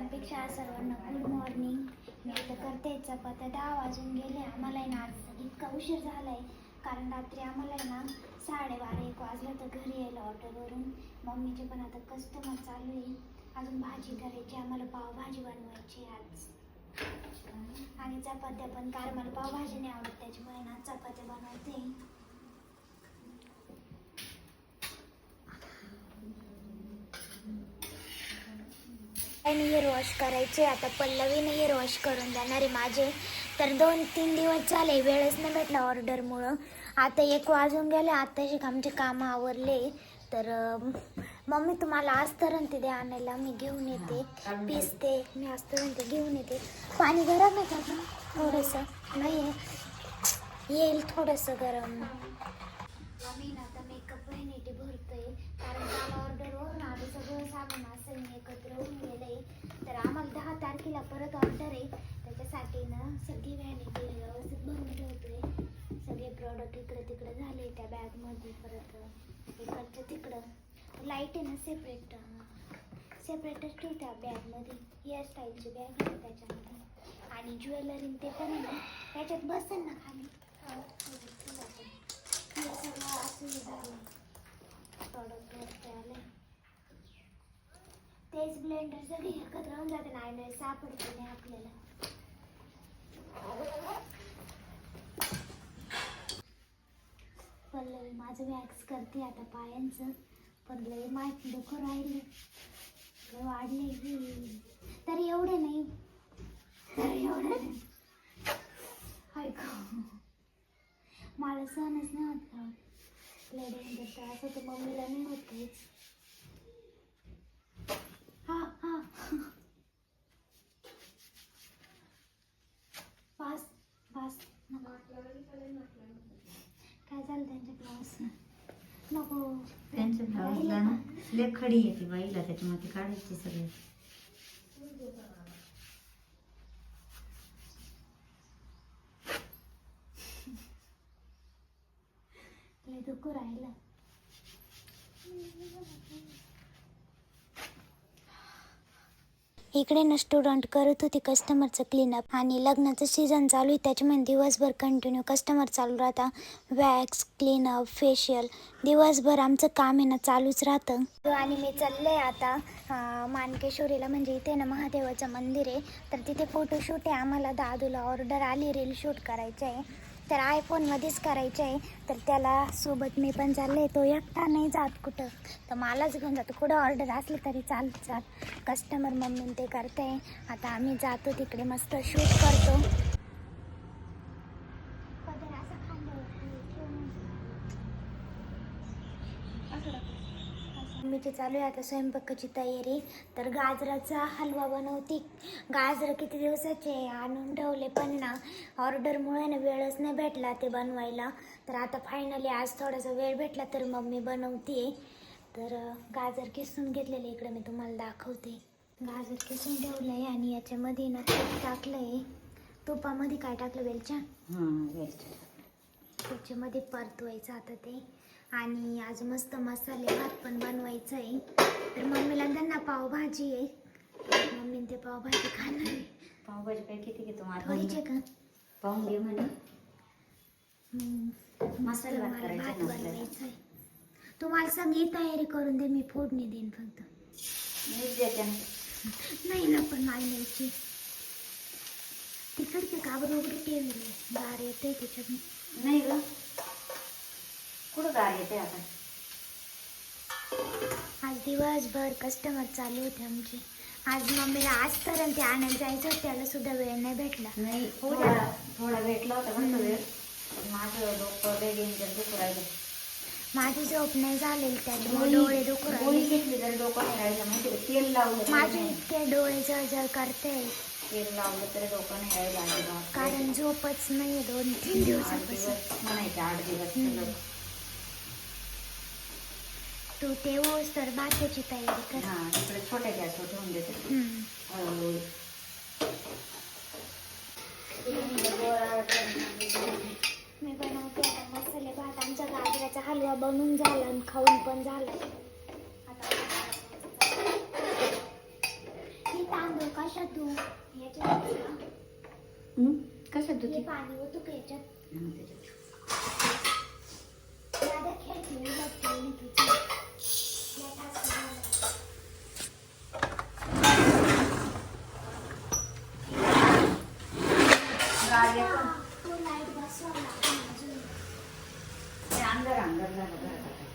सगळ्यांपेक्षा सर्वांना good morning. मी आता करते चपात्या. 10 वाजून गेले. आम्हाला आहे ना आज इतका उशीर झाला आहे कारण रात्री आम्हाला आहे ना 12:30-1 वाजलं तर घरी यायला ऑर्डरवरून. मम्मीचे पण आता कस्टमर चालू आहे. अजून भाजी करायची, आम्हाला पावभाजी बनवायची आज आणि चपात्या पण, कारण मला पावभाजी नाही आवडत त्याच्यामुळे ना चपात्या बनवते. हेअर वॉश करायचे आता. पल्लवीने हेअर वॉश करून देणार आहे माझे. तर 2-3 दिवस झाले वेळच नाही भेटला ऑर्डरमुळं. आता 1 वाजून गेले. आताशी आमचे कामं आवरले. तर मम्मी तुम्हाला अस्तरण ते द्या आणायला, मी घेऊन येते. पिसते मी अस्तरण ते घेऊन येते. पाणी गरम आहे का थोडंसं? नाही आहे, येईल थोडंसं गरम. मम्मी ना आता मेकअप नीट भरतोय कारण काल ऑर्डरवरून आलं सगळं सामान असं मी एकत्र होऊन गेलंय. तर आम्हाला 10 तारखेला परत ऑर्डर आहे. त्याच्यासाठी ना सगळी व्हॅनिटी व्यवस्थित भरून ठेवतोय. सगळे प्रॉडक्ट इकडे तिकडे झाले त्या बॅगमध्ये. परत इकडचं तिकडं लाईट आहे ना सेपरेटच ठेवत्या बॅगमध्ये. हेअरस्टाईलची बॅग आहे त्याच्यामध्ये. आणि ज्वेलरी ते पण आहे ना त्याच्यात बसेल ना खाली. सगळं असं झालं प्रॉडक्ट वरती आले. तेच ब्लेंडर सगळे एकत्र राहून जाते ना, आयला सापडते नाही आपल्याला. पल्लवी माझं वॅक्स करते आता पायांचं. पण लय माहिती दुखू राहिले, वाढले तरी एवढे नाही, ऐका मला सहनच नाही होत का लय डेंजर. असं तर मम्मीला नाही होत काहीच. हा पास काय झालं त्यांच्या क्लास नको. त्यांच्या ब्लाऊजला ना लय खडी येते बाईला, त्याच्यामध्ये काढायची सगळे. लय दुखू राहिलं. इकडे ना स्टुडंट करत होती कस्टमरचं क्लीनअप आणि लग्नाचं सीझन चालू आहे त्याच्यामुळे दिवसभर कंटिन्यू कस्टमर चालू राहता. वॅक्स, क्लीनअप, फेशियल दिवसभर आमचं काम आहे ना चालूच राहतं. आणि मी चालले आता मानकेश्वरीला, म्हणजे इथे ना महादेवाचं मंदिर आहे. तर तिथे फोटोशूट आहे आम्हाला. दादूला ऑर्डर आली रील शूट करायचं आहे. तर आयफोनमध्येच करायचं आहे. तर त्याला सोबत मी पण चालले. तो एकटा नाही जात कुठं, तर मलाच घेऊन जातो. कुठं ऑर्डर असली तरी चालतात. कस्टमर मम्मी ते करते. आता आम्ही जातो तिकडे, मस्त शूट करतो. मम्मीची चालू आहे आता स्वयंपाकाची तयारी. तर गाजराचा हलवा बनवते. गाजरं किती दिवसाचे आणून ठेवले पण ना ऑर्डरमुळे ना वेळच नाही भेटला ते बनवायला. तर आता फायनली आज थोडासा वेळ भेटला तर मम्मी बनवते. तर गाजर किसून घेतलेले इकडे मी तुम्हाला दाखवते. गाजर किसून ठेवलं आहे आणि याच्यामध्ये ना तूप टाकलं आहे. तुपामध्ये काय टाकलं वेलच्या, त्याच्यामध्ये परतवायचं आता ते. आणि आज मस्त मसाले भात पण बनवायचं आहे. तर मम्मीला त्यांना पावभाजी आहे. मम्मी ते पावभाजी खाणार आहे. पावभाजी काय किती घेतो थोडीचे का पाहून घे म्हणे. मसाला भात बनवायचा आहे. तुम्हाला सगळी तयारी करून दे, मी फोडणी देईन फक्त. नाही ना पण मला न्यायची तिकडचे काबर वगैरे ठेवले गार येते त्याच्यात. नाही ग, कुठं गार येते आता. आज दिवसभर कस्टमर चालू होते आमचे. आज मम्मीला आज तर ते आणायला जायचं, त्याला सुद्धा वेळ नाही भेटला. नाही थोडा भेटला होता म्हणतो वेळ. माझं डोकं लय डेंजर दुखू राहिलं. माझी झोप नाही झालेली, त्याच्यामुळे डोळे दुखू राहिले. घेतली तरी डोकं नाही राहिलं माहिती का. तेल लावलं माझे इतके डोळे जळजळ करते. तेल लावलं तरी डोकं नाही राहिलं कारण झोपच नाही 2-3 दिवसापासून म्हणायचे 8 दिवस. तू तेव्हाच तर भाताची तयारी कर. हां, तिकडे छोट्या गॅसवर ठेवून देते. मी बनवते आता मसाले भात. आमचा गाजराचा हलवा बनवून झाला आणि खाऊन पण झाला. आता हे तांदूळ कशात धू याच्यात कशात हे धुते पाणी होतं का याच्यात त्याच्यात दादा खेळते बघते तुझी गाडी पण तो लाईट बसवा लागेल अजून. ते अंधार अंधार झालं घरात.